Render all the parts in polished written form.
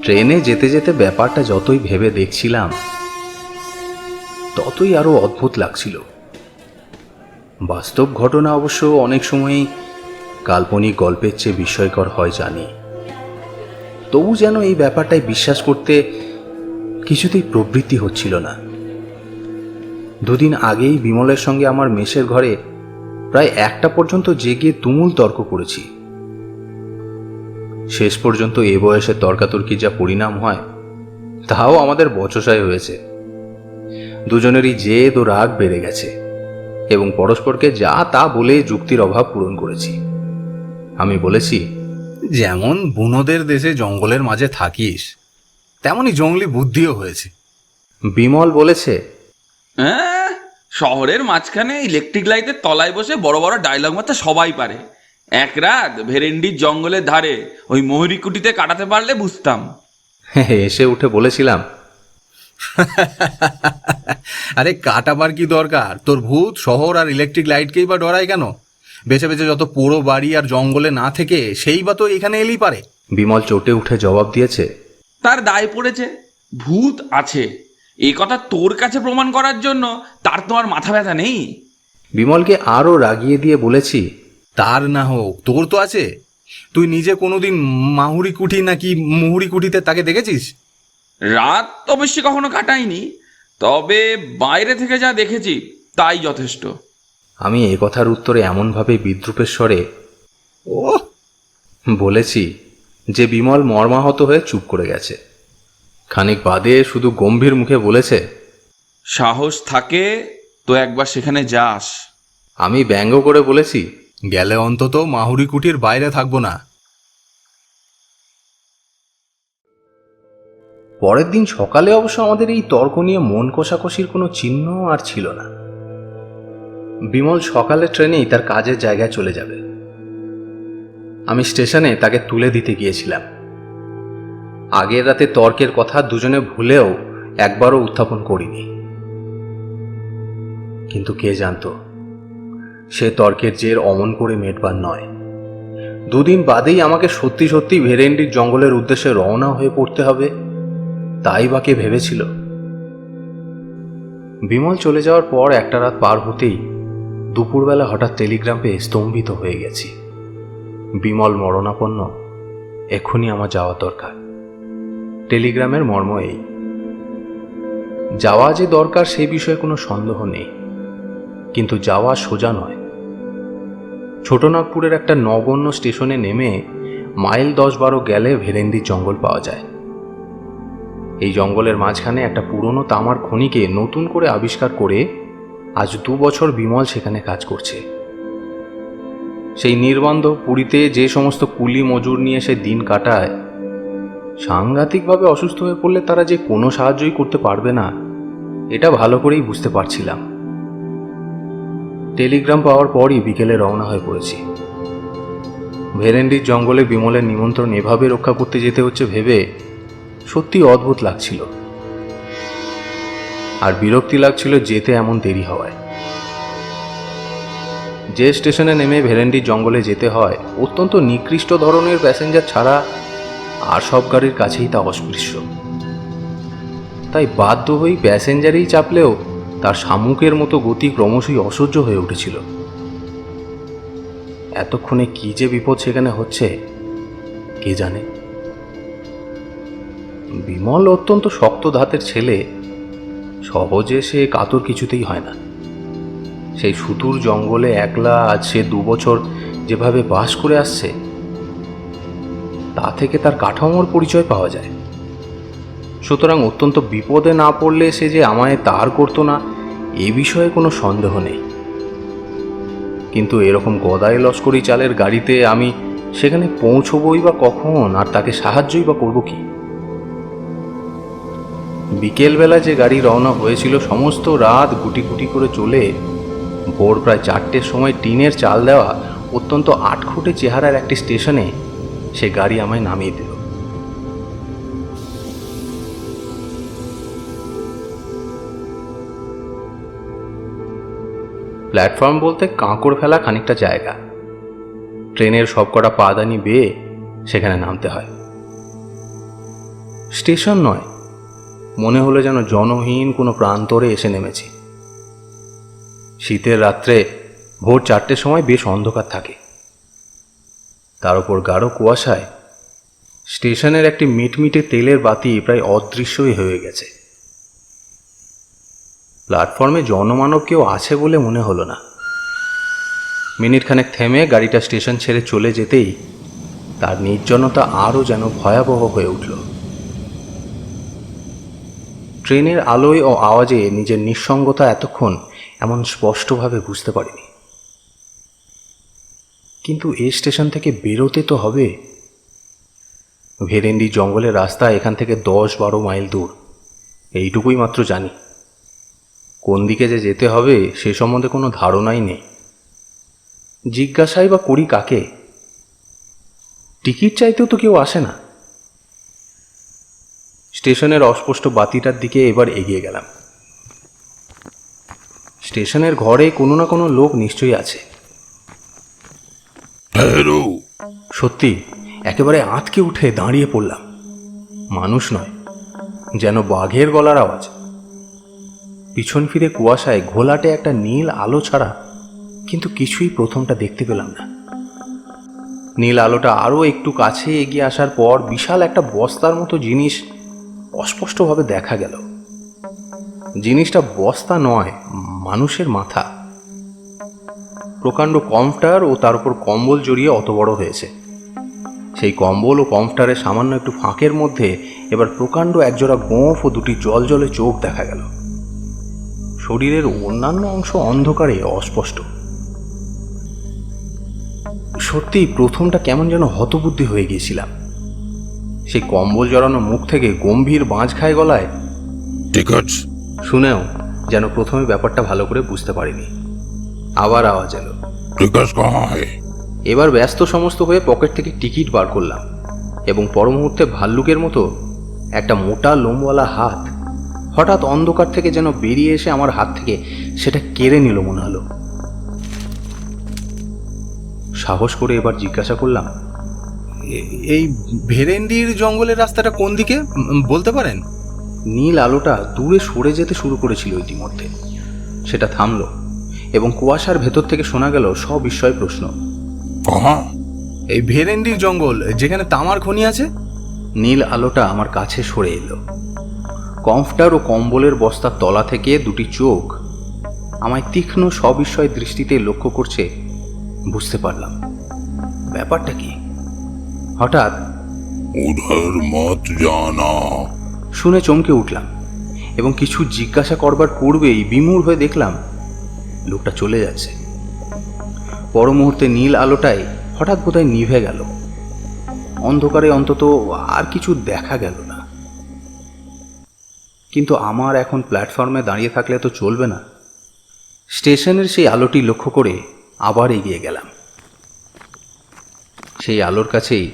ট্রেনে যেতে যেতে ব্যাপারটা যতই ভেবে দেখছিলাম ততই আরো অদ্ভুত লাগছিল। বাস্তব ঘটনা অবশ্য অনেক সময়ই কাল্পনিক গল্পের চেয়ে বিস্ময়কর হয় জানি, তবু যেন এই ব্যাপারটাই বিশ্বাস করতে কিছুতেই প্রবৃত্তি হচ্ছিল না। দুদিন আগেই বিমলের সঙ্গে আমার মেসের ঘরে প্রায় 1টা পর্যন্ত জেগে তুমুল তর্ক করেছি। শেষ পর্যন্ত এ বয়সে তর্কাতর্কি যা পরিণাম হয় তাও আমাদের বচসায় হয়েছে। দুজনেরই জেদ ও রাগ বেড়ে গেছে এবং পরস্পরকে যা তা বলে যুক্তির অভাব পূরণ করেছি। আমি বলেছি, যেমন বুনোদের দেশে জঙ্গলের মাঝে থাকিস তেমনই জঙ্গলি বুদ্ধিও হয়েছে। বিমল বলেছে, হ্যাঁ, শহরের মাঝখানে ইলেকট্রিক লাইটের তলায় বসে বড় বড় ডায়লগ মারতে সবাই পারে। এক রাত ভেরেন্ডির জঙ্গলের ধারে ওই মহুরিকুটিতে কাটাতে পারলে বুঝতাম। এসে উঠে বলেছিলাম, আরে কাটাবার কি দরকার, তোর ভূত শহর আর ইলেকট্রিক লাইটকেই বা ডরায় কেন? বেছে বেছে যত পোড়ো বাড়ি আর জঙ্গলে না থেকে সেই বা তো এখানে এলেই পারে। বিমল চটে উঠে জবাব দিয়েছে, তার দায় পড়েছে, ভূত আছে এই কথা তোর কাছে প্রমাণ করার জন্য তার তো আর মাথা ব্যথা নেই। বিমলকে আরো রাগিয়ে দিয়ে বলেছি, তার না হোক তোর তো আছে। তুই নিজে কোনোদিন মাহুরি কুঠি নাকি মুহুরি কুঠিতে তাকে দেখেছিস? রাত তো অবশ্যই কখনো কাটাইনি, তবে বাইরে থেকে যা দেখেছি তাই যথেষ্ট। আমি এ কথার উত্তরে এমনভাবে বিদ্রুপের স্বরে ও বলেছি যে বিমল মর্মাহত হয়ে চুপ করে গেছে। খানিক বাদে শুধু গম্ভীর মুখে বলেছে, সাহস থাকে তো একবার সেখানে যাস। আমি ব্যঙ্গ করে বলেছি, গেলে অন্তত মাহুরি কুঠির বাইরে থাকবো না। পরের দিন সকালে অবশ্য আমাদের এই তর্ক নিয়ে মন কষাকষির কোনো চিহ্ন আর ছিল না। বিমল সকালে ট্রেনেই তার কাজের জায়গায় চলে যাবে। আমি স্টেশনে তাকে তুলে দিতে গিয়েছিলাম। আগের রাতে তর্কের কথা দুজনে ভুলেও একবারও উত্থাপন করিনি, কিন্তু কে জানতো সে তর্কের জের অমন করে মেটবার নয়। দুদিন বাদেই আমাকে সত্যি সত্যি ভেরেন্ডির জঙ্গলের উদ্দেশ্যে রওনা হয়ে পড়তে হবে, তাই বা কে ভেবেছিল? বিমল চলে যাওয়ার পর একটা রাত পার হতেই দুপুরবেলা হঠাৎ টেলিগ্রাম পেয়ে স্তম্ভিত হয়ে গেছি। বিমল মরণাপন্ন, এক্ষুনি আমার যাওয়া দরকার। টেলিগ্রামের মর্ম এই, যাওয়া যে দরকার সেই বিষয়ে কোনো সন্দেহ নেই, কিন্তু যাওয়া সোজা নয়। ছোটনাগপুরের একটা নগণ্য স্টেশনে নেমে মাইল 10-12 গেলে ভেরেন্ডির জঙ্গল পাওয়া যায়। এই জঙ্গলের মাঝখানে একটা পুরনো তামার খনিকে নতুন করে আবিষ্কার করে আজ 2 বছর বিমল সেখানে কাজ করছে। সেই নির্বন্ধ পুরীতে যে সমস্ত কুলি মজুর নিয়ে সে দিন কাটায়, সাংঘাতিকভাবে অসুস্থ হয়ে পড়লে তারা যে কোনো সাহায্যই করতে পারবে না, এটা ভালো করেই বুঝতে পারছিলাম। টেলিগ্রাম পাওয়ার পরই বিকেলে রওনা হয়ে পড়েছি। ভেরেন্ডির জঙ্গলে বিমলের নিমন্ত্রণ এভাবে রক্ষা করতে যেতে হচ্ছে ভেবে সত্যি অদ্ভুত লাগছিল, আর বিরক্তি লাগছিল যেতে এমন দেরি হওয়ায়। যে স্টেশনে নেমে ভেরেন্ডির জঙ্গলে যেতে হয় অত্যন্ত নিকৃষ্ট ধরনের প্যাসেঞ্জার ছাড়া আর সব গাড়ির কাছেই তা অস্পৃশ্য। তাই বাধ্য হয়েই প্যাসেঞ্জারেই চাপলেও তার শামুকের মতো গতি ক্রমশই অসহ্য হয়ে উঠেছিল। এতক্ষণে কি যে বিপদ সেখানে হচ্ছে কে জানে। বিমল অত্যন্ত শক্ত ধাতের ছেলে, সহজে সে কাতর কিছুতেই হয় না। সেই সুদূর জঙ্গলে একলা আজ সে 2 বছর যেভাবে বাস করে আসছে, তা থেকে তার কাঠামোর পরিচয় পাওয়া যায়। সুতরাং অত্যন্ত বিপদে না পড়লে সে যে আমায় তার করতো না এ বিষয়ে কোনো সন্দেহ নেই। কিন্তু এরকম গদাই লস্করি চালের গাড়িতে আমি সেখানে পৌঁছবই বা কখন, আর তাকে সাহায্যই বা করব কি? বিকেলবেলা যে গাড়ি রওনা হয়েছিল সমস্ত রাত গুটি গুটি করে চলে ভোর প্রায় 4টের সময় টিনের চাল দেওয়া অত্যন্ত আটখুঁটে চেহারার একটি স্টেশনে সে গাড়ি আমায় নামিয়ে দিল। প্ল্যাটফর্ম বলতে কাঁকড় ফেলা খানিকটা জায়গা। ট্রেনের সবকটা পাদানি বেয়ে সেখানে নামতে হয়। স্টেশন নয়, মনে হলো যেন জনহীন কোনো প্রান্তরে এসে নেমেছি। শীতের রাত্রে ভোর 4টের সময় বেশ অন্ধকার থাকে, তার উপর গাঢ় কুয়াশায় স্টেশনের একটি মিটমিটে তেলের বাতি প্রায় অদৃশ্যই হয়ে গেছে। প্ল্যাটফর্মে জনমানব কেউ আছে বলে মনে হলো না। মিনিটখানেক থেমে গাড়িটা স্টেশন ছেড়ে চলে যেতেই তার নির্জনতা আরও যেন ভয়াবহ হয়ে উঠল। ট্রেনের আলোয় ও আওয়াজে নিজের নিঃসঙ্গতা এতক্ষণ এমন স্পষ্টভাবে বুঝতে পারিনি। কিন্তু এই স্টেশন থেকে বেরোতে তো হবে। ভেরেন্ডি জঙ্গলের রাস্তা এখান থেকে 10-12 মাইল দূর, এইটুকুই মাত্র জানি। কোন দিকে যে যেতে হবে সে সম্বন্ধে কোনো ধারণাই নেই। জিজ্ঞাসাই বা করি কাকে? টিকিট চাইতেও তো কেউ আসে না। স্টেশনের অস্পষ্ট বাতিটার দিকে এবার এগিয়ে গেলাম। স্টেশনের ঘরে কোনো না কোনো লোক নিশ্চয়ই আছে। সত্যি একেবারে আঁতকে উঠে দাঁড়িয়ে পড়লাম। মানুষ নয়, যেন বাঘের গলার আওয়াজ। পিছন ফিরে কুয়াশায় ঘোলাটে একটা নীল আলো ছাড়া কিন্তু কিছুই প্রথমটা দেখতে পেলাম না। নীল আলোটা আরও একটু কাছে এগিয়ে আসার পর বিশাল একটা বস্তার মতো জিনিস অস্পষ্টভাবে দেখা গেল। জিনিসটা বস্তা নয়, মানুষের মাথা। প্রকাণ্ড কমফটার ও তার উপর কম্বল জড়িয়ে অত বড় হয়েছে। সেই কম্বল ও কমফটারের সামান্য একটু ফাঁকের মধ্যে এবার প্রকাণ্ড একজোড়া গোঁফ ও দুটি জলজলে চোখ দেখা গেল। শরীরের অন্যান্য অংশ অন্ধকারে অস্পষ্ট। সত্যি প্রথমটা কেমন যেন হতবুদ্ধি হয়ে গিয়েছিলাম। সেই কম্বল জড়ানো মুখ থেকে গম্ভীর বাঁশ খায় গলায় টিকিট শুনেও যেন প্রথমে ব্যাপারটা ভালো করে বুঝতে পারিনি। আবার আওয়াজ এলো, টিকিট কোথায়? এবার ব্যস্ত সমস্ত হয়ে পকেট থেকে টিকিট বার করলাম এবং পর মুহূর্তে ভাল্লুকের মতো একটা মোটা লোমওয়ালা হাত হঠাৎ অন্ধকার থেকে যেন বেরিয়ে এসে আমার হাত থেকে সেটা কেড়ে নিল মনে হলো। সাহস করে এবার জিজ্ঞাসা করলাম, এই ভেরেন্ডির জঙ্গলের রাস্তাটা কোন দিকে বলতে পারেন? নীল আলোটা দূরে সরে যেতে শুরু করেছিল ইতিমধ্যে। সেটা থামলো এবং কুয়াশার ভেতর থেকে শোনা গেল সবিস্ময় প্রশ্ন, এই ভেরেন্ডির জঙ্গল যেখানে তামার খনি আছে? নীল আলোটা আমার কাছে সরে এলো। কমফটার ও কম্বলের বস্তার তলা থেকে দুটি চোখ আমায় তীক্ষ্ণ সবিস্ময় দৃষ্টিতে লক্ষ্য করছে। বুঝতে পারলাম ব্যাপারটা কি। হঠাৎ উধর মত জানা শুনে চমকে উঠলাম এবং কিছু জিজ্ঞাসা করবার পূর্বেই বিমূঢ় হয়ে দেখলাম লোকটা চলে যাচ্ছে। পর মুহূর্তে নীল আলোটাই হঠাৎ বোধহয় নিভে গেল। অন্ধকারে অন্তত আর কিছু দেখা গেল না। কিন্তু আমার এখন প্ল্যাটফর্মে দাঁড়িয়ে থাকলে তো চলবে না। স্টেশনের সেই আলোটি লক্ষ্য করে আবার এগিয়ে গেলাম। সেই আলোর কাছেই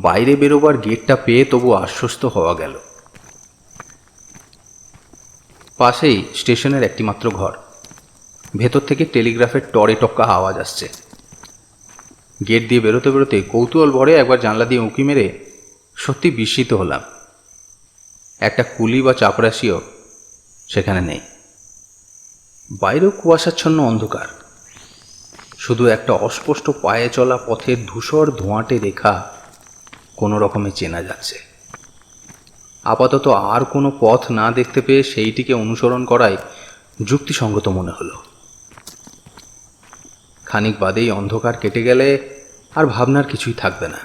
বাইরে বেরোবার গেটটা পেয়ে তবু আশ্বস্ত হওয়া গেল। পাশেই স্টেশনের একটি মাত্র ঘর। ভেতর থেকে টেলিগ্রাফের টরে টক্কা আওয়াজ আসছে। গেট দিয়ে বেরোতে বেরোতে কৌতূহল ভরে একবার জানলা দিয়ে উঁকি মেরে সত্যি বিস্মিত হলাম। একটা কুলি বা চাপরাশিও সেখানে নেই। বাইরেও কুয়াশাচ্ছন্ন অন্ধকার। শুধু একটা অস্পষ্ট পায়ে চলা পথের ধূসর ধোঁয়াটে রেখা কোনো রকমে চেনা যাচ্ছে। আপাতত আর কোনো পথ না দেখতে পেয়ে সেইটিকে অনুসরণ করাই যুক্তিসঙ্গত মনে হলো। খানিক বাদেই অন্ধকার কেটে গেলে আর ভাবনার কিছুই থাকবে না।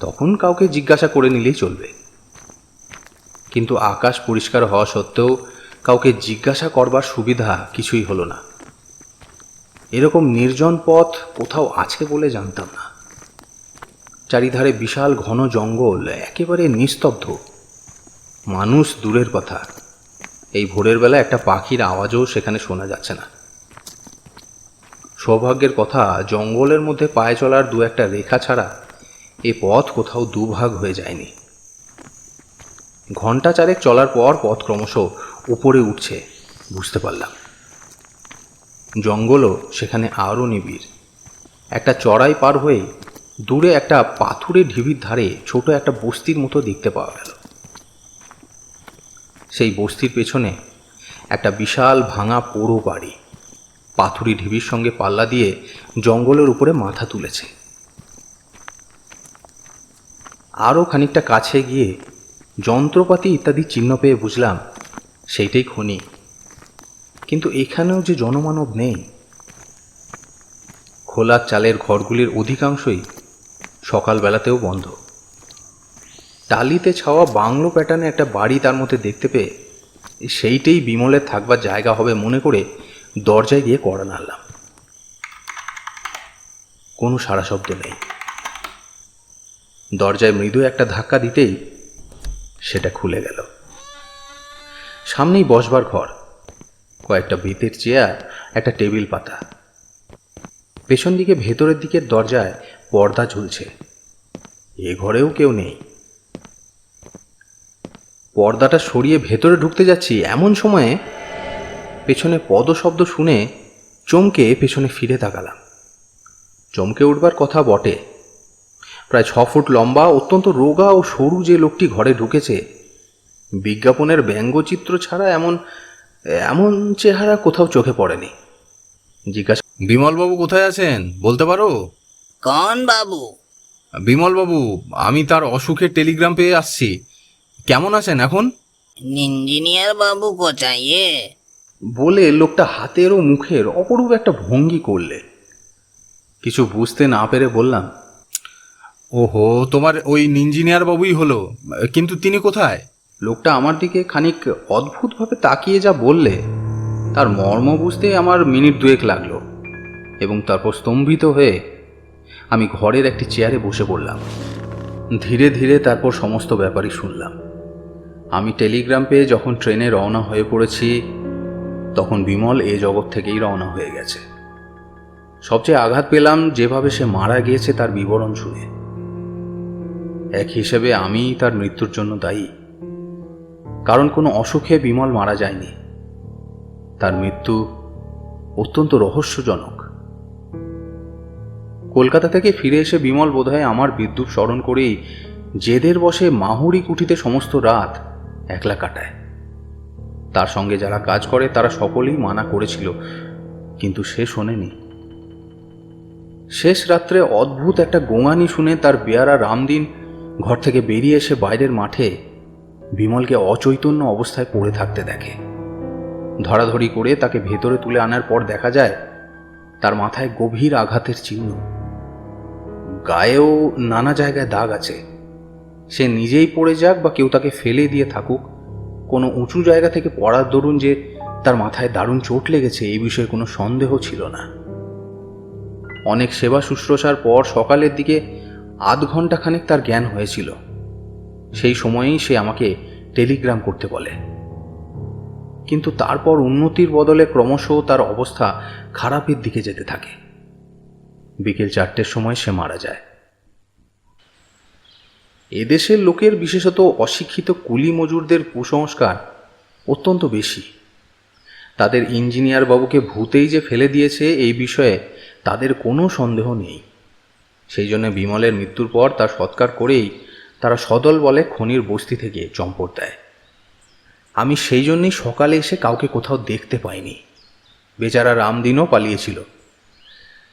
তখন কাউকে জিজ্ঞাসা করে নিলেই চলবে। কিন্তু আকাশ পরিষ্কার হওয়া সত্ত্বেও কাউকে জিজ্ঞাসা করবার সুবিধা কিছুই হলো না। এরকম নির্জন পথ কোথাও আছে বলে জানতাম না। চারিধারে বিশাল ঘন জঙ্গল, একেবারে নিস্তব্ধ। মানুষ দূরের কথা, এই ভোরের বেলা একটা পাখির আওয়াজও সেখানে শোনা যাচ্ছে না। সৌভাগ্যের কথা, জঙ্গলের মধ্যে পায়ে চলার দু একটা রেখা ছাড়া এ পথ কোথাও দুভাগ হয়ে যায়নি। ঘণ্টা চারেক চলার পর পথ ক্রমশ উপরে উঠছে বুঝতে পারলাম। জঙ্গলও সেখানে আরও নিবিড়। একটা চড়াই পার হয়ে দূরে একটা পাথুরে ঢিবির ধারে ছোট একটা বস্তির মতো দেখতে পাওয়া গেল। সেই বস্তির পেছনে একটা বিশাল ভাঙা পোড়ো বাড়ি পাথুরি ঢিবির সঙ্গে পাল্লা দিয়ে জঙ্গলের উপরে মাথা তুলেছে। আরও খানিকটা কাছে গিয়ে যন্ত্রপাতি ইত্যাদি চিহ্ন পেয়ে বুঝলাম সেইটাই খনি। কিন্তু এখানেও যে জনমানব নেই। খোলা চালের ঘরগুলির অধিকাংশই সকালবেলাতেও বন্ধ। টালিতে ছাওয়া বাংলো প্যাটার্নে একটা বাড়ি তার মধ্যে দেখতে পেয়ে সেইটাই বিমলের থাকবার জায়গা হবে মনে করে দরজায় গিয়ে কড়া নাড়লাম। কোনো সাড়া শব্দ নেই। দরজায় মৃদু একটা ধাক্কা দিতেই সেটা খুলে গেল। সামনেই বসবার ঘর, কয়েকটা বেতের চেয়ার, একটা টেবিল পাতা। পেছন দিকে ভেতরের দিকের দরজায় পর্দা ঝুলছে। এ ঘরেও কেউ নেই। পর্দাটা সরিয়ে ভেতরে ঢুকতে যাচ্ছি, এমন সময়ে পেছনে পদশব্দ শুনে চমকে পেছনে ফিরে তাকালাম। চমকে উঠবার কথা বটে। প্রায় 6 ফুট লম্বা, অত্যন্ত রোগা ও সরু যে লোকটি ঘরে ঢুকেছে, বিজ্ঞাপনের ব্যঙ্গচিত্র ছাড়া এমন এমন চেহারা কোথাও চোখে পড়েনি। জিজ্ঞাসা, বিমলবাবু কোথায় আছেন বলতে পারো? कौन बाबू? বিমলবাবু, আমি তার অসুখের টেলিগ্রাম পেয়ে আসছি। কেমন আছেন এখন? इंजीनियर बाबू को चाहिए। বলে লোকটা হাতের ও মুখের অপরূপ একটা ভঙ্গি করলে। কিছু বুঝতে না পেরে বললাম, ওহো, তোমার ওই ইঞ্জিনিয়ার বাবুই হলো, কিন্তু তিনি কোথায়? লোকটা আমার দিকে খানিক অদ্ভুতভাবে তাকিয়ে যা বললে তার মর্ম বুঝতে আমার মিনিট 2 লাগলো, এবং তারপর স্তম্ভিত হয়ে আমি ঘরের একটি চেয়ারে বসে পড়লাম। ধীরে ধীরে তারপর সমস্ত ব্যাপারই শুনলাম। আমি টেলিগ্রাম পেয়ে যখন ট্রেনে রওনা হয়ে পড়েছি, তখন বিমল এ জগৎ থেকেই রওনা হয়ে গেছে। সবচেয়ে আঘাত পেলাম যেভাবে সে মারা গিয়েছে তার বিবরণ শুনে। এক হিসেবে আমি তার মৃত্যুর জন্য দায়ী, কারণ কোনো অসুখে বিমল মারা যায়নি। তার মৃত্যু অত্যন্ত রহস্যজনক। কলকাতা থেকে ফিরে এসে বিমল বোধহয় আমার বিদ্যুৎ স্মরণ করেই জেদের বসে মাহুরি কুঠিতে সমস্ত রাত একলা কাটায়। তার সঙ্গে যারা কাজ করে তারা সকলেই মানা করেছিল, কিন্তু সে শোনেনি। শেষ রাত্রে অদ্ভুত একটা গোঙানি শুনে তার বেয়ারা রামদিন ঘর থেকে বেরিয়ে এসে বাইরের মাঠে বিমলকে অচৈতন্য অবস্থায় পড়ে থাকতে দেখে। ধরাধরি করে তাকে ভেতরে তুলে আনার পর দেখা যায় তার মাথায় গভীর আঘাতের চিহ্ন, গায়েও নানা জায়গায় দাগ আছে। সে নিজেই পড়ে যাক বা কেউ তাকে ফেলে দিয়ে থাকুক, কোনো উঁচু জায়গা থেকে পড়ার দরুন যে তার মাথায় দারুণ চোট লেগেছে এই বিষয়ে কোনো সন্দেহ ছিল না। অনেক সেবা শুশ্রূষার পর সকালের দিকে আধ ঘন্টা খানেক তার জ্ঞান হয়েছিল। সেই সময়েই সে আমাকে টেলিগ্রাম করতে বলে, কিন্তু তারপর উন্নতির বদলে ক্রমশ তার অবস্থা খারাপের দিকে যেতে থাকে। বিকেল 4টের সময় সে মারা যায়। এদেশের লোকের, বিশেষত অশিক্ষিত কুলি মজুরদের কুসংস্কার অত্যন্ত বেশি। তাদের ইঞ্জিনিয়ার বাবুকে ভূতেই যে ফেলে দিয়েছে এই বিষয়ে তাদের কোনো সন্দেহ নেই। সেই জন্য বিমলের মৃত্যুর পর তার সৎকার করেই তারা সদল বলে খনির বস্তি থেকে চম্পট দেয়। আমি সেই জন্যই সকালে এসে কাউকে কোথাও দেখতে পাইনি। বেচারা রামদিনও পালিয়েছিল।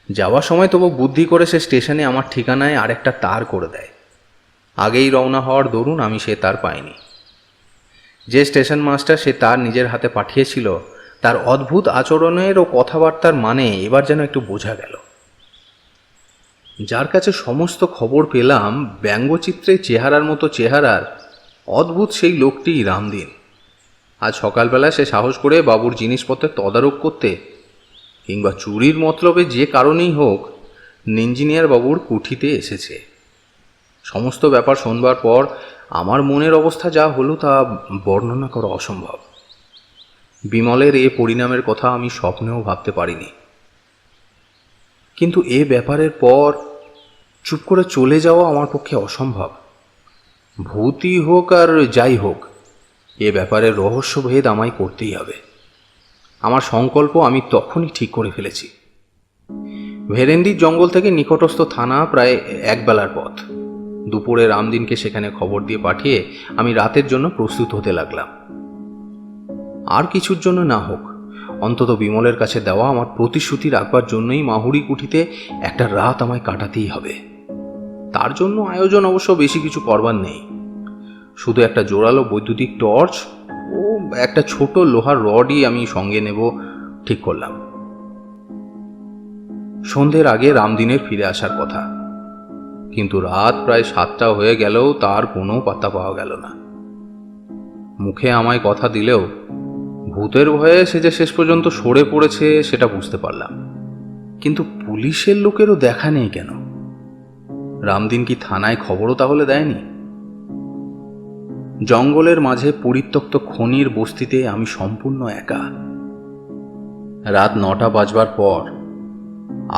যাওয়ার সময় তবু বুদ্ধি করে সে স্টেশনে আমার ঠিকানায় আরেকটা তার করে দেয়। আগেই রওনা হওয়ার দরুন আমি সে তার পাইনি। যে স্টেশন মাস্টার সে তার নিজের হাতে পাঠিয়েছিল, তার অদ্ভুত আচরণের ও কথাবার্তার মানে এবার যেন একটু বোঝা গেল। যার কাছে সমস্ত খবর পেলাম, ব্যঙ্গচিত্রে চেহারার মতো চেহারার অদ্ভুত সেই লোকটি রামদিন। আজ সকালবেলা সে সাহস করে বাবুর জিনিসপত্রের তদারক করতে, কিংবা চুরির মতলবে যে কারণেই হোক, ইঞ্জিনিয়ার বাবুর কুঠিতে এসেছে। সমস্ত ব্যাপার শোনবার পর আমার মনের অবস্থা যা হলো তা বর্ণনা করা অসম্ভব। বিমলের এ পরিণামের কথা আমি স্বপ্নেও ভাবতে পারিনি। কিন্তু এ ব্যাপারের পর চুপ করে চলে যাওয়া আমার পক্ষে অসম্ভব। ভূতই হোক আর যাই হোক, এ ব্যাপারে রহস্যভেদ আমায় করতেই হবে। আমার সংকল্প আমি তখনই ঠিক করে ফেলেছি। ভেরেন্ডির জঙ্গল থেকে নিকটস্থ থানা প্রায় 1 বেলার পথ। দুপুরে রামদিনকে সেখানে খবর দিয়ে পাঠিয়ে আমি রাতের জন্য প্রস্তুত হতে লাগলাম। আর কিছুর জন্য না হোক, অন্তত বিমলের কাছে দেওয়া আমার প্রতিশ্রুতি রাখবার জন্যই মাহুরি কুঠিতে একটা রাত আমায় কাটাতেই হবে। তার জন্য আয়োজন অবশ্য বেশি কিছু করবার নেই, শুধু একটা জোরালো বৈদ্যুতিক টর্চ ও একটা ছোট লোহার রডই আমি সঙ্গে নেব ঠিক করলাম। সন্ধ্যের আগে রামদিনের ফিরে আসার কথা, কিন্তু রাত প্রায় 7টা হয়ে গেলেও তার কোনো পাত্তা পাওয়া গেল না। মুখে আমায় কথা দিলেও ভূতের ভয়ে সে যে শেষ পর্যন্ত সরে পড়েছে সেটা বুঝতে পারলাম। কিন্তু পুলিশের লোকেরও দেখা নেই কেন? রামদিন কি থানায় খবরও তাহলে দেয়নি? জঙ্গলের মাঝে পরিত্যক্ত খনির বস্তিতে আমি সম্পূর্ণ একা। রাত 9টা বাজবার পর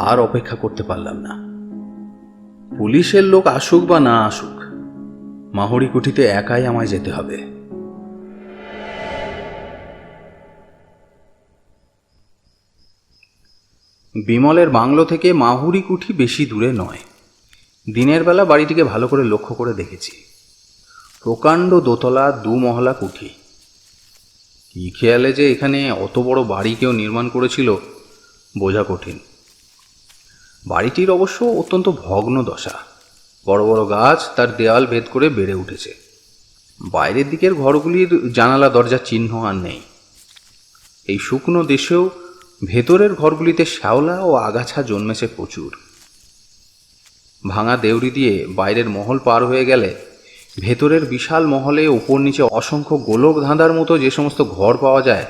আর অপেক্ষা করতে পারলাম না। পুলিশের লোক আসুক বা না আসুক, মাহুরি কুঠিতে একাই আমায় যেতে হবে। বিমলের বাংলো থেকে মাহুরি কুঠি বেশি দূরে নয়। দিনের বেলা বাড়িটিকে ভালো করে লক্ষ্য করে দেখেছি। প্রকাণ্ড দোতলা 2 মহলা কুঠি। কি খেয়ালে যে এখানে অত বড় বাড়ি কেউ নির্মাণ করেছিল বোঝা কঠিন। বাড়িটির অবশ্য অত্যন্ত ভগ্ন দশা। বড় বড় গাছ তার দেওয়াল ভেদ করে বেড়ে উঠেছে। বাইরের দিকের ঘরগুলির জানালা দরজার চিহ্ন আর নেই। এই শুকনো দেশেও ভেতরের ঘরগুলিতে শ্যাওলা ও আগাছা জন্মেছে প্রচুর। ভাঙা দেউড়ি দিয়ে বাইরের মহল পার হয়ে গেলে ভেতরের বিশাল মহলে উপর নিচে অসংখ্য গোলক ধাঁধার মতো যে সমস্ত ঘর পাওয়া যায়,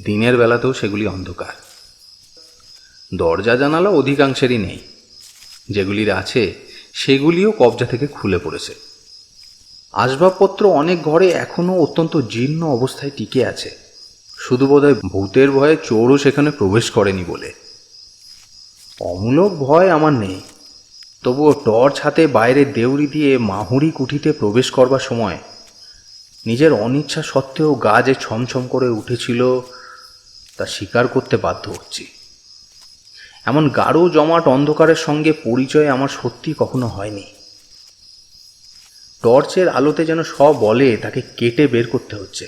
দিনের বেলাতেও সেগুলি অন্ধকার। দরজা জানালা অধিকাংশেরই নেই, যেগুলির আছে সেগুলিও কবজা থেকে খুলে পড়েছে। আসবাবপত্র অনেক ঘরে এখনও অত্যন্ত জীর্ণ অবস্থায় টিকে আছে, শুধু বোধহয় ভূতের ভয়ে চোরও সেখানে প্রবেশ করেনি বলে। অমূলক ভয় আমার নেই, তবুও টর্চ হাতে বাইরের দেউড়ি দিয়ে মাহুরি কুঠিতে প্রবেশ করবার সময় নিজের অনিচ্ছা সত্ত্বেও গা যে ছমছম করে উঠেছিল তা স্বীকার করতে বাধ্য হচ্ছি। এমন গাঢ় জমাট অন্ধকারের সঙ্গে পরিচয় আমার সত্যি কখনো হয়নি। টর্চের আলোতে যেন সব বলে তাকে কেটে বের করতে হচ্ছে।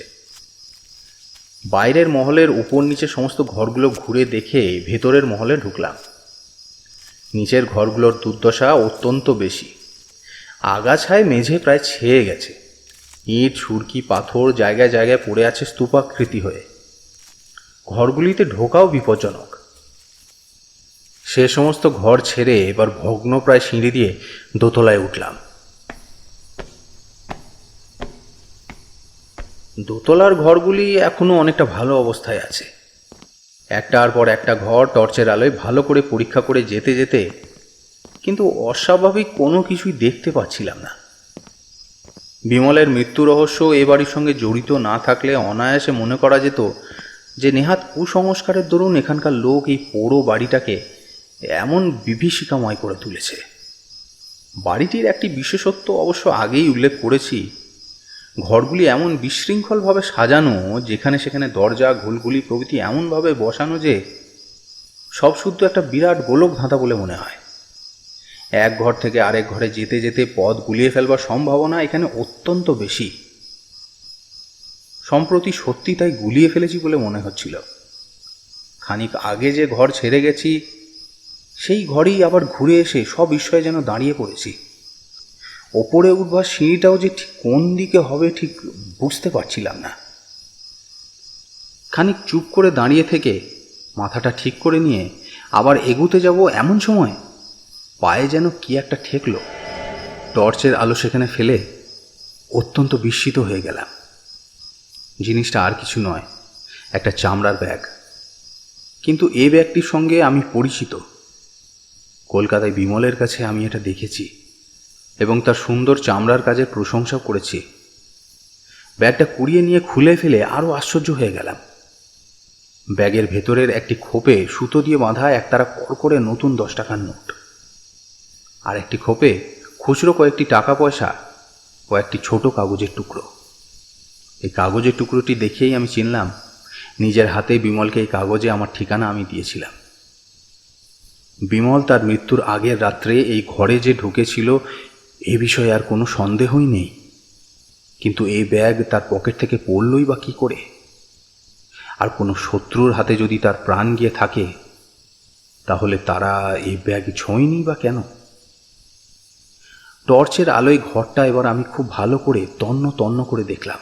বাইরের মহলের উপর নিচে সমস্ত ঘরগুলো ঘুরে দেখে ভেতরের মহলে ঢুকলাম। নিচের ঘরগুলোর দুর্দশা অত্যন্ত বেশি। আগাছায় মেঝে প্রায় ছেয়ে গেছে। ইট সুরকি পাথর জায়গায় জায়গায় পড়ে আছে স্তূপাকৃতি হয়ে। ঘরগুলিতে ঢোকাও বিপজ্জনক। সে সমস্ত ঘর ছেড়ে এবার ভগ্নপ্রায় সিঁড়ি দিয়ে দোতলায় উঠলাম। দোতলার ঘরগুলি এখনো অনেকটা ভালো অবস্থায় আছে। একটার পর একটা ঘর টর্চের আলোয় ভালো করে পরীক্ষা করে যেতে যেতে কিন্তু অস্বাভাবিক কোনো কিছুই দেখতে পাচ্ছিলাম না। বিমলের মৃত্যু রহস্য এ বাড়ির সঙ্গে জড়িত না থাকলে অনায়াসে মনে করা যেত যে নেহাত কুসংস্কারের দরুন এখানকার লোক এই পোড়ো বাড়িটাকে এমন বিভীষিকাময় করে তুলেছে। বাড়িটির একটি বিশেষত্ব অবশ্য আগেই উল্লেখ করেছি। ঘরগুলি এমন বিশৃঙ্খলভাবে সাজানো, যেখানে সেখানে দরজা ঘুলগুলি প্রভৃতি এমনভাবে বসানো যে সব শুদ্ধ একটা বিরাট গোলক ধাঁধা বলে মনে হয়। এক ঘর থেকে আরেক ঘরে যেতে যেতে পথ গুলিয়ে ফেলবার সম্ভাবনা এখানে অত্যন্ত বেশি। সম্প্রতি সত্যি তাই গুলিয়ে ফেলেছি বলে মনে হচ্ছিল। খানিক আগে যে ঘর ছেড়ে গেছি সেই ঘরেই আবার ঘুরে এসে সব বিস্ময়ে যেন দাঁড়িয়ে পড়েছি। ওপরে উঠবার সিঁড়িটাও যে ঠিক কোন দিকে হবে ঠিক বুঝতে পারছিলাম না। খানিক চুপ করে দাঁড়িয়ে থেকে মাথাটা ঠিক করে নিয়ে আবার এগুতে যাব এমন সময় পায়ে যেন কি একটা ঠেকলো। টর্চের আলো সেখানে ফেলে অত্যন্ত বিস্মিত হয়ে গেলাম। জিনিসটা আর কিছু নয়, একটা চামড়ার ব্যাগ। কিন্তু এই ব্যাগটির সঙ্গে আমি পরিচিত। কলকাতায় বিমলের কাছে আমি এটা দেখেছি এবং তার সুন্দর চামড়ার কাজের প্রশংসা করেছি। ব্যাগটা কুড়িয়ে নিয়ে খুলে ফেলে আরও আশ্চর্য হয়ে গেলাম। ব্যাগের ভেতরের একটি খোপে সুতো দিয়ে বাঁধা একতারা কড়কড়ে নতুন 10 টাকার নোট, আর একটি খোপে খুচরো কয়েকটি টাকা পয়সা ও একটি ছোট কাগজের টুকরো। এই কাগজের টুকরোটি দেখেই আমি চিনলাম নিজের হাতে বিমলকে এই কাগজে আমার ঠিকানা আমি দিয়েছিলাম। বিমল তার মৃত্যুর আগের রাত্রে এই ঘরে যে ঢুকেছিল এ বিষয়ে আর কোনো সন্দেহই নেই। কিন্তু এই ব্যাগ তার পকেট থেকে পড়লই বা কী করে? আর কোনো শত্রুর হাতে যদি তার প্রাণ গিয়ে থাকে, তাহলে তারা এই ব্যাগ ছোঁয়নি বা কেন? টর্চের আলোয় ঘরটা এবার আমি খুব ভালো করে তন্ন তন্ন করে দেখলাম।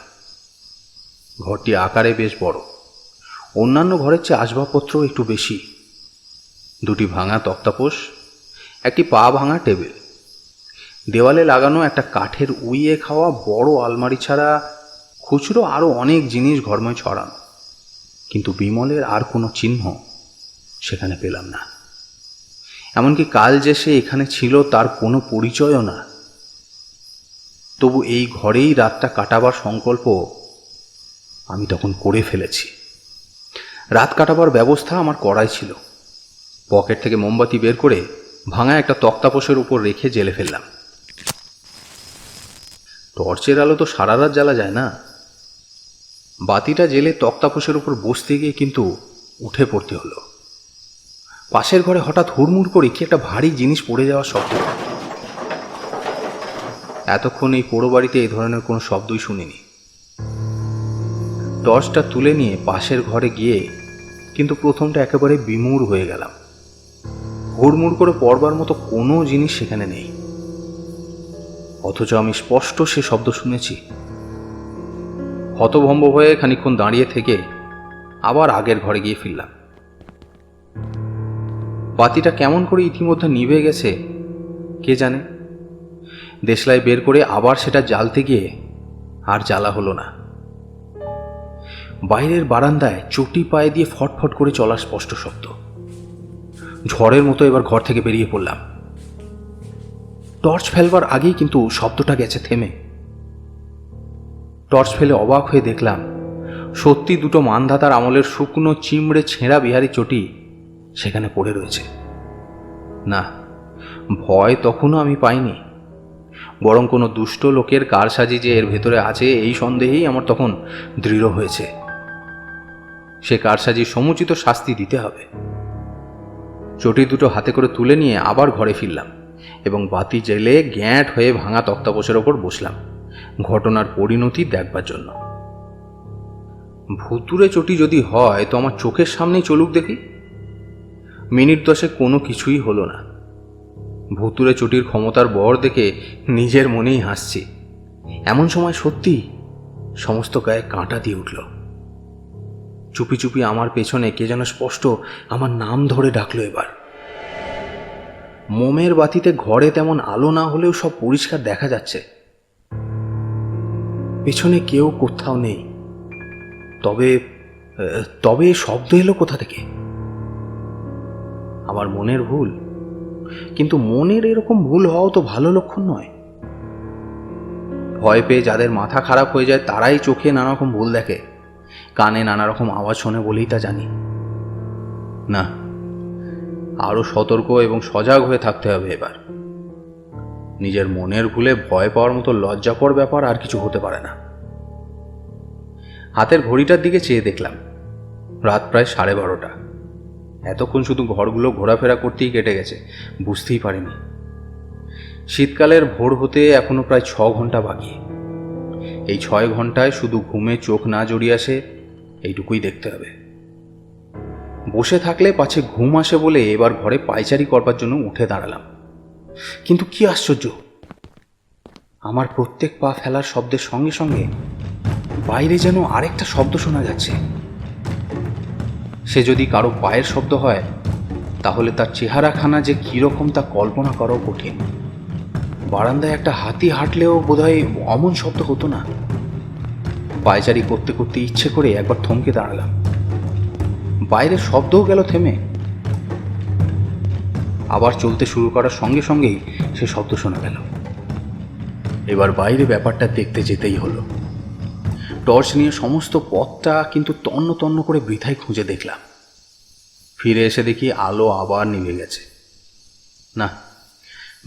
ঘরটি আকারে বেশ বড়, অন্যান্য ঘরের চেয়ে আসবাবপত্র একটু বেশি। দুটি ভাঙা তক্তাপোষ, একটি পা ভাঙা টেবিল, দেওয়ালে লাগানো একটা কাঠের উইয়ে খাওয়া বড় আলমারি ছাড়া খুচরো আরও অনেক জিনিস ঘরময় ছড়ানো, কিন্তু বিমলের আর কোনো চিহ্ন সেখানে পেলাম না। এমনকি কাল যে সে এখানে ছিল তার কোনো পরিচয়ও না। তবু এই ঘরেই রাতটা কাটাবার সংকল্প আমি তখন করে ফেলেছি। রাত কাটাবার ব্যবস্থা আমার করাই ছিল। পকেট থেকে মোমবাতি বের করে ভাঙা একটা তক্তাপোষের উপর রেখে জেলে ফেললাম। টর্চের আলো তো সারা রাত জ্বালা যায় না। বাতিটা জেলে তক্তাপোষের উপর বসতে গিয়ে কিন্তু উঠে পড়তে হলো। পাশের ঘরে হঠাৎ হুড়মুড় করে কি একটা ভারী জিনিস পড়ে যাওয়ার শব্দ। এতক্ষণ এই পোড়ো বাড়িতে এই ধরনের কোনো শব্দই শুনিনি। টর্চটা তুলে নিয়ে পাশের ঘরে গিয়ে কিন্তু প্রথমটা একেবারে বিমূঢ় হয়ে গেলাম। হুড়মুড় করে পড়বার মতো কোনো জিনিস সেখানে নেই, অথচ আমি স্পষ্ট সে শব্দ শুনেছি। হতভম্ব হয়ে খানিকক্ষণ দাঁড়িয়ে থেকে আবার আগের ঘরে গিয়ে ফিরলাম। বাতিটা কেমন করে ইতিমধ্যে নিভে গেছে কে জানে। দেশলাই বের করে আবার সেটা জ্বালতে গিয়ে আর জ্বালা হলো না। বাইরের বারান্দায় চটি পায়ে দিয়ে ফটফট করে চলার স্পষ্ট শব্দ। ঝড়ের মতো এবার ঘর থেকে বেরিয়ে পড়লাম। টর্চ ফেলবার আগেই কিন্তু শব্দটা গেছে থেমে। টর্চ ফেলে অবাক হয়ে দেখলাম সত্যি দুটো মানধাতার আমলের শুকনো চিমড়ে ছেঁড়া বিহারি চটি সেখানে পড়ে রয়েছে। না, ভয় তখনও আমি পাইনি, বরং কোনো দুষ্ট লোকের কারসাজি যে এর ভেতরে আছে এই সন্দেহেই আমার তখন দৃঢ় হয়েছে। সে কারসাজি সমুচিত শাস্তি দিতে হবে। চটি দুটো হাতে করে তুলে নিয়ে আবার ঘরে ফিরলাম এবং বাতি জেলে গ্যাঁট হয়ে ভাঙা তক্তাপোষের ওপর বসলাম ঘটনার পরিণতি দেখবার জন্য। ভুতুরে চটি যদি হয় তো আমার চোখের সামনেই চলুক দেখি। মিনিট 10 কোনো কিছুই হলো না। ভুতুরে চটির ক্ষমতার বর দেখে নিজের মনেই হাসছি। এমন সময় সত্যি সমস্ত গায়ে কাঁটা দিয়ে উঠল। চুপি চুপি আমার পেছনে কে যেন স্পষ্ট আমার নাম ধরে ডাকলো। এবার মোমের বাতিতে ঘরে তেমন আলো না হলেও সব পরিষ্কার দেখা যাচ্ছে। পেছনে কেউ কোথাও নেই, তবে তবে শব্দ এলো কোথা থেকে? আমার মনের ভুল, কিন্তু মনের এরকম ভুল হওয়া তো ভালো লক্ষণ নয়। ভয় পেয়ে যাদের মাথা খারাপ হয়ে যায় তারাই চোখে নানা রকম ভুল দেখে, কানে নানা রকম আওয়াজ শোনে বলেই তা জানি। না, আরো সতর্ক এবং সজাগ হয়ে থাকতে হবে। এবার নিজের মনের ভুলে ভয় পাওয়ার মতো লজ্জাকর ব্যাপার আর কিছু হতে পারে না। হাতের ঘড়িটার দিকে চেয়ে দেখলাম রাত প্রায় 12:30। এতক্ষণ শুধু ঘরগুলো ঘোরাফেরা করতেই কেটে গেছে, বুঝতেই পারিনি। শীতকালের ভোর হতে এখনো প্রায় 6 ঘন্টা বাকি। এই 6 ঘন্টায় শুধু ঘুমে চোখ না জড়িয়ে আসে এইটুকুই দেখতে হবে। বসে থাকলে পাছে ঘুম আসে বলে এবার ঘরে পায়চারি করবার জন্য উঠে দাঁড়ালাম। কিন্তু কি আশ্চর্য, আমার প্রত্যেক পা ফেলার শব্দের সঙ্গে সঙ্গে বাইরে যেন আরেকটা শব্দ শোনা যাচ্ছে। সে যদি কারো পায়ের শব্দ হয় তাহলে তার চেহারাখানা যে কীরকম তা কল্পনা করাও কঠিন। বারান্দায় একটা হাতি হাঁটলেও বোধহয় অমন শব্দ হতো না। পায়চারি করতে করতে ইচ্ছে করে একবার থমকে দাঁড়ালাম। বাইরের শব্দও গেল থেমে। আবার চলতে শুরু করার সঙ্গে সঙ্গেই সে শব্দ শোনা গেল। এবার বাইরে ব্যাপারটা দেখতে যেতেই হলো। টর্চ নিয়ে সমস্ত পথটা কিন্তু তন্ন তন্ন করে বৃথাই খুঁজে দেখলাম। ফিরে এসে দেখি আলো আবার নিভে গেছে। না,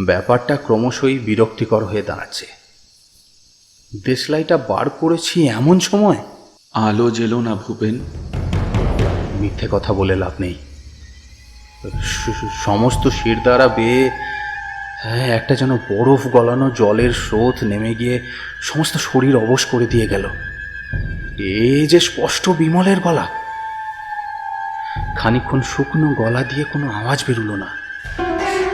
ব্যাপারটা ক্রমশই বিরক্তিকর হয়ে দাঁড়াচ্ছে। দেশলাইটা বার করেছি এমন সময়। আলো জেলো না ভূপেন। মিথ্যে কথা বলে লাভ নেই। সমস্ত শিরদাঁড়া বেয়ে একটা যেন বরফ গলানো জলের স্রোত নেমে গিয়ে সমস্ত শরীর অবশ করে দিয়ে গেল। এ যে স্পষ্ট বিমলের গলা। খানিকক্ষণ শুকনো গলা দিয়ে কোনো আওয়াজ বেরুলো না।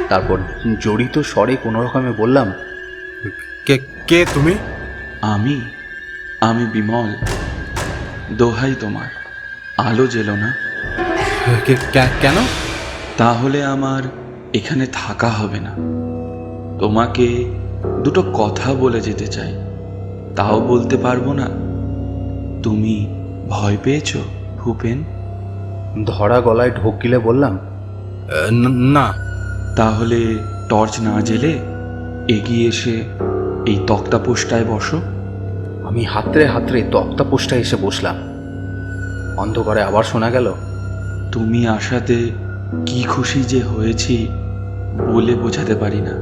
তারপর জড়িত স্বরে কোনো রকমে বললাম, কে কে তুমি? আমি আমি বিমল। দোহাই তোমার, আলো জেলো না। কেন? তাহলে আমার এখানে থাকা হবে না। তোমাকে দুটো কথা বলে যেতে চাই, তাও বলতে পারবো না। তুমি ভয় পেয়েছো ভূপেন? ধরা গলায় ঢোক গিলে বললাম, না। তাহলে টর্চ না জেলে এগিয়ে এসে এই তক্তাপোষটায় বসো। আমি হাতড়ে হাতড়ে তক্তাপোষটায় এসে বসলাম। অন্ধকারে আবার শোনা গেল, তুমি আসাতে কি খুশি যে হয়েছি বলে বোঝাতে পারি না।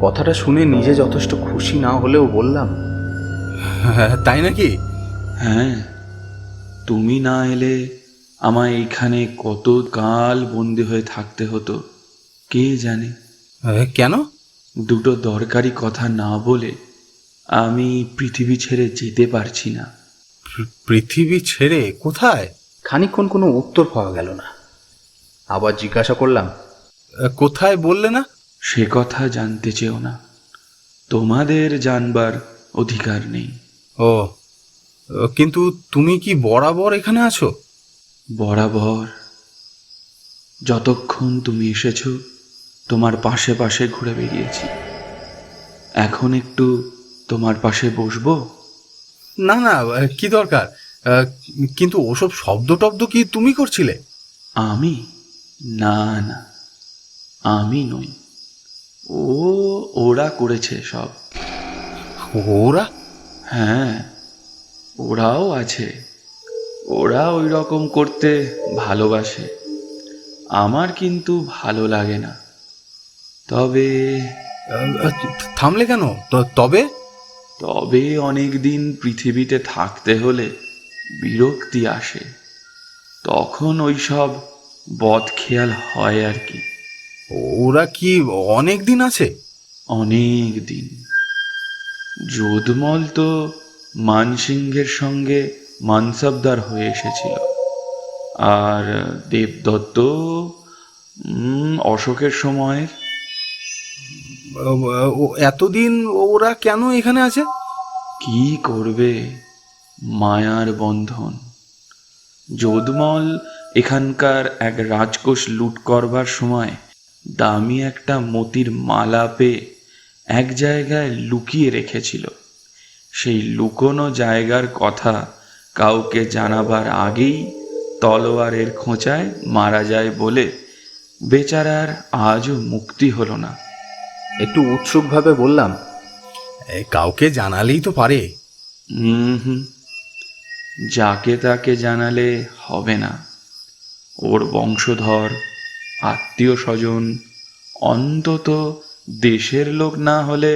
কথাটা শুনে নিজে যথেষ্ট খুশি না হলেও বললাম, তাই নাকি? হ্যাঁ, তুমি না এলে আমায় এইখানে কত কাল বন্দি হয়ে থাকতে হতো কে জানে। কেন? দুটো দরকারি কথা না বলে আমি পৃথিবী ছেড়ে যেতে পারছি না। পৃথিবী ছেড়ে কোথায়? খানিকক্ষণ কোনো উত্তর পাওয়া গেল না। আবার জিজ্ঞাসা করলাম, কোথায় বললে না? সে কথা জানতে চেও না, তোমাদের জানবার অধিকার নেই। ও, কিন্তু তুমি কি বরাবর এখানে আছো? বরাবর। যতক্ষণ তুমি এসেছো তোমার পাশে পাশে ঘুরে বেরিয়েছি। এখন একটু তোমার পাশে বসবো? না না, কি দরকার? কিন্তু ওসব শব্দ টব্দ কি তুমি করছিলে? আমি? না না, আমি নই। ওরা করেছে সব। ওরা? হ্যাঁ, ওরাও আছে। ওরা ওই রকম করতে ভালোবাসে, আমার কিন্তু ভালো লাগে না। তবে থামলে কেন? তবে? তবে অনেক দিন পৃথিবীতে থাকতে হলে বিরক্তি আসে, তখন ওই সব বদখেয়াল হয় আর কি। ওরা কি অনেক দিন আছে? অনেক দিন। যদুমল তো মানসিংহের সঙ্গে মানসবদার হয়ে এসেছিল, আর দেবদত্ত অশোকের সময়ের। এতদিন ওরা কেন এখানে আছে? কি করবে, মায়ার বন্ধন। যদুমল এখানকার এক রাজকোষ লুট করবার সময় দামি একটা মতির মালা পেয়ে এক জায়গায় লুকিয়ে রেখেছিল। সেই লুকোনো জায়গার কথা কাউকে জানাবার আগেই তলোয়ারের খোঁচায় মারা যায় বলে বেচারার আজও মুক্তি হলো না। একটু উৎসুকভাবে বললাম, কাউকে জানালেই তো পারে। হুম, যাকে তাকে জানালে হবে না। ওর বংশধর, আত্মীয় স্বজন, অন্তত দেশের লোক না হলে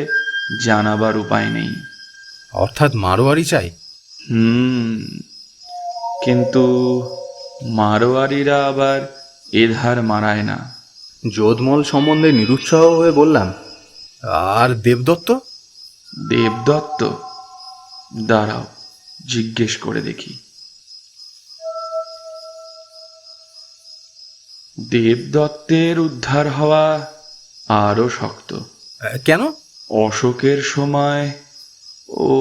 জানাবার উপায় নেই। অর্থাৎ মারোয়ারি চাই? কিন্তু মারোয়ারিরা আবার এধার মারায় না। যোধমল সম্বন্ধে নিরুৎসাহ হয়ে বললাম, আর দেবদত্ত? দেবদত্ত? দাঁড়াও, জিজ্ঞেস করে দেখি। দেবদত্তের উদ্ধার হওয়া আরো শক্ত। কেন? অশোকের সময় ও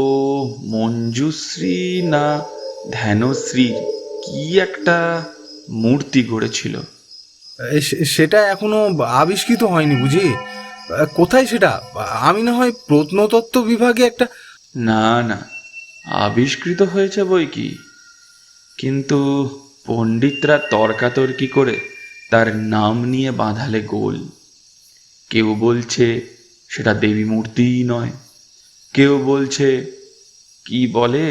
মঞ্জুশ্রী না ধ্যানশ্রীর কি একটা মূর্তি গড়েছিল। সেটা এখনো আবিষ্কৃত হয়নি বুঝি? কোথায় সেটা? আমি না হয় প্রত্নতত্ত্ব বিভাগে একটা... না না, আবিষ্কৃত হয়েছে বই কি, কিন্তু পণ্ডিতরা তর্কাতর্কি করে তার নাম নিয়ে বাঁধালে গোল। কেউ বলছে সেটা দেবী মূর্তিই নয়, কেউ বলছে কি বলে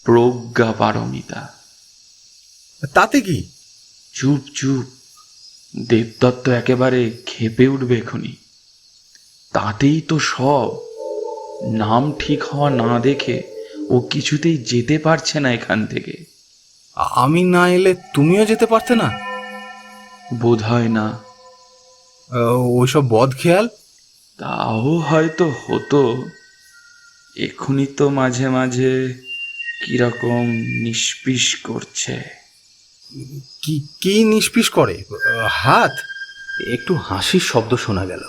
প্রজ্ঞা পারমিতা। তাতে কি? চুপ চুপ, দেবদত্ত একেবারে ক্ষেপে উঠবে এখনই। তাতেই তো সব। নাম ঠিক হওয়া না দেখে ও কিছুতেই যেতে পারছে না এখান থেকে। আমি না এলে তুমিও যেতে পারতে না? বোধ হয় না। ওইসব বদ খেয়াল? তাও হয়তো হতো। এখনই তো মাঝে মাঝে কিরকম নিষ্পিস করছে। কি কি নিষ্পিস করে? হাত? একটু হাসির শব্দ শোনা গেল।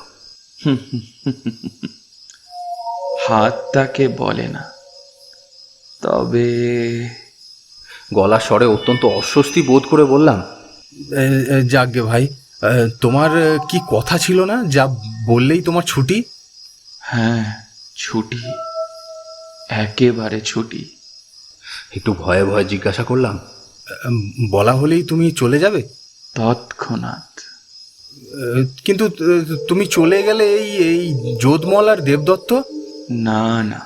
হাত তাকে বলে না, তবে গলার স্বরে অত্যন্ত অস্বস্তি বোধ করে বললাম, যাকগে ভাই, তোমার কি কথা ছিল না, যা বললেই তোমার ছুটি? হ্যাঁ, ছুটি, একেবারে ছুটি। একটু ভয়ে ভয়ে জিজ্ঞাসা করলাম, বলা হলেই তুমি চলে যাবে? তৎক্ষণাৎ। কিন্তু তুমি চলে গেলে এই এই যোধমল আর দেবদত্ত? না না,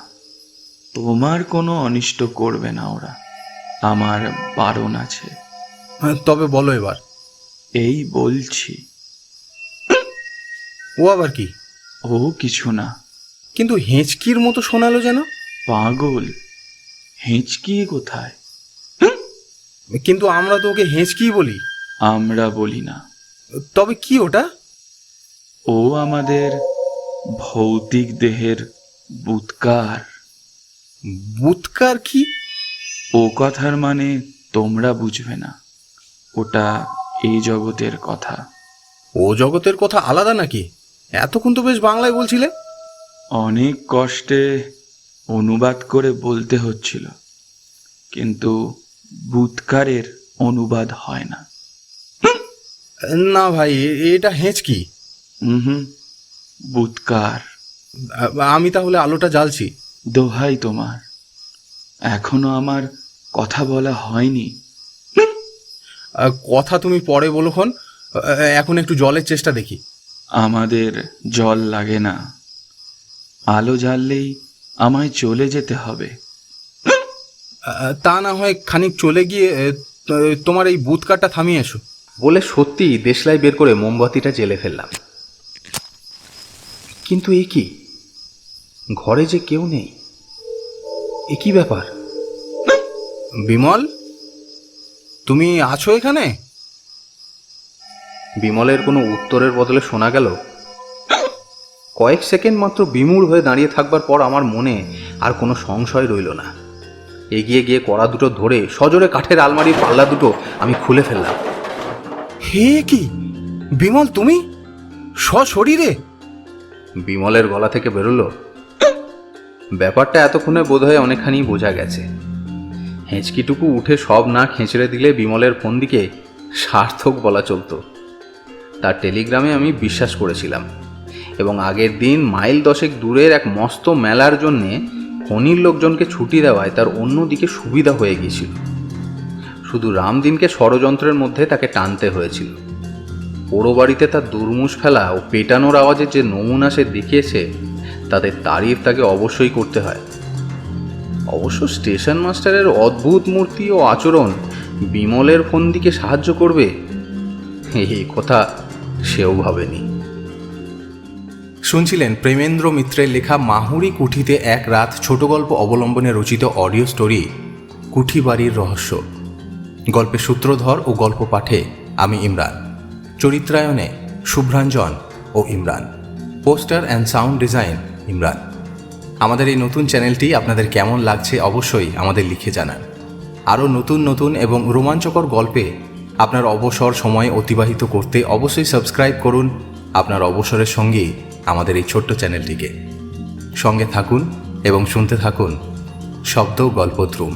তোমার কোনো অনিষ্ট করবে না ওরা, আমার বারণ আছে। তবে বলো এবার। এই বলছি। ও আবার কি? ও কিছু না। কিন্তু হেঁচকির মতো শোনালো যেন। পাগল, হেঁচকি কোথায়? কিন্তু আমরা তো ওকে হেঁচকি বলি। আমরা বলি না। তবে কি ওটা? ও আমাদের ভৌতিক দেহের বুৎকার। বুৎকার কি? ও কথার মানে তোমরা বুঝবে না, ওটা এই জগতের কথা। ও জগতের কথা আলাদা নাকি? এতক্ষণ তো বেশ বাংলায় বলছিলে। অনেক কষ্টে অনুবাদ করে বলতে হচ্ছিল, কিন্তু বুৎকারের অনুবাদ হয় না। না ভাই, এটা হেঁচকি। হুম, বুৎকার। আমি তাহলে আলোটা জ্বালছি। দোহাই তোমার, এখনো আমার কথা বলা হয়নি। কথা তুমি পরে বলোখন, এখন একটু জলের চেষ্টা দেখি। আমাদের জল লাগে না, আলো জ্বাললেই আমায় চলে যেতে হবে। তা না হয় খানিক চলে গিয়ে তোমার এই বুৎকারটা থামিয়ে এসো। বলে সত্যি দেশলাই বের করে মোমবাতিটা জ্বেলে ফেললাম। কিন্তু এ কি, ঘরে যে কেউ নেই, এ কি ব্যাপার? বিমল, তুমি আছো এখানে? বিমলের কোনো উত্তরের বদলে শোনা গেল, কয়েক সেকেন্ড মাত্র বিমূঢ় হয়ে দাঁড়িয়ে থাকবার পর আমার মনে আর কোনো সংশয় রইল না। এগিয়ে গিয়ে কড়া দুটো ধরে সজোরে কাঠের আলমারির পাল্লা দুটো আমি খুলে ফেললাম। হে কি বিমল, তুমি সশরীরে? বিমলের গলা থেকে বেরোলো, ব্যাপারটা এতক্ষণে বোধহয় অনেকখানি বোঝা গেছে। হেঁচকিটুকু উঠে সব না খেঁচড়ে দিলে বিমলের ফোন দিকে সার্থক বলা চলতো। তার টেলিগ্রামে আমি বিশ্বাস করেছিলাম, এবং আগের দিন মাইল 10 দূরের এক মস্ত মেলার জন্যে খনির লোকজনকে ছুটি দেওয়ায় তার অন্যদিকে সুবিধা হয়ে গিয়েছিল। শুধু রামদিনকে ষড়যন্ত্রের মধ্যে তাকে টানতে হয়েছিল। পোড়ো বাড়িতে তার দুর্মুষ ফেলা ও পেটানোর আওয়াজের যে নমুনা সে দেখিয়েছে, তাদের তারিফ তাকে অবশ্যই করতে হয়। অবশ্য স্টেশন মাস্টারের অদ্ভুত মূর্তি ও আচরণ বিমলের ফোন দিকে সাহায্য করবে, এই কথা সেও ভাবেনি। শুনছিলেন প্রেমেন্দ্র মিত্রের লেখা মাহুরি কুঠিতে এক রাত ছোট গল্প অবলম্বনে রচিত অডিও স্টোরি কুঠি বাড়ির রহস্য। গল্পের সূত্রধর ও গল্প পাঠে আমি ইমরান, চরিত্রায়নে শুভ্রাঞ্জন ও Imran, poster and sound design Imran. আমাদের এই নতুন চ্যানেলটি আপনাদের কেমন লাগছে অবশ্যই আমাদের লিখে জানান। আরও নতুন নতুন এবং রোমাঞ্চকর গল্পে আপনার অবসর সময় অতিবাহিত করতে অবশ্যই সাবস্ক্রাইব করুন আপনার অবসরের সঙ্গেই আমাদের এই ছোট্ট চ্যানেলটিকে। সঙ্গে থাকুন এবং শুনতে থাকুন শব্দ গল্পদ্রুম।